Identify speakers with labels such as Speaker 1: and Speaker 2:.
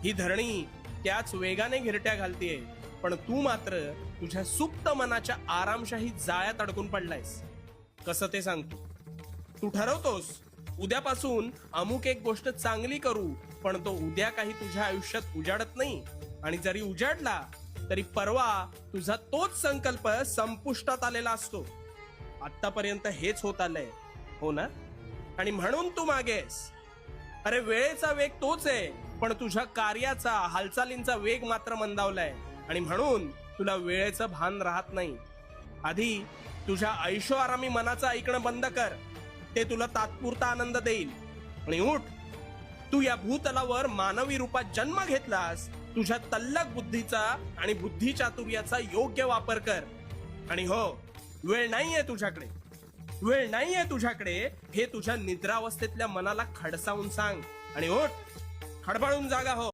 Speaker 1: ही धरणी त्याच वेगाने घिरट्या घालतीये, पण तू मात्र तुझ्या सुप्त मनाच्या आरामशाही जाळ्यात अडकून पडलायस. कसं ते सांगतो. तू ठरवतोस उद्यापासून अमुक एक गोष्ट चांगली करू, पण तो उद्या काही तुझ्या आयुष्यात उजाडत नाही, आणि जरी उजाडला तरी परवा तुझा तोच संकल्प संपुष्टात आलेला असतो. आतापर्यंत हेच होत आलंय, हो ना? आणि म्हणून तू मागेस. अरे वेळेचा वेग तोच आहे, पण तुझ्या कार्याचा हालचालींचा वेग मात्र मंदावलाय, आणि म्हणून तुला वेळेचं भान राहत नाही. आधी तुझ्या ऐशो आरामी मनाचं ऐकणं बंद कर. ते तुला तात्पुरता आनंद देईल. आणि उठ, तू या भूतलावर मानवी रूपात जन्म घेतलास. तुझ्या तल्लक बुद्धीचा आणि बुद्धी चातुर्याचा योग्य वापर कर. आणि हो, वेळ नाहीये तुझ्याकडे, वेळ नाहीये तुझ्याकडे हे तुझ्या निद्रावस्थेतल्या मनाला खडसावून सांग. आणि उठ, खडबडून जागा हो.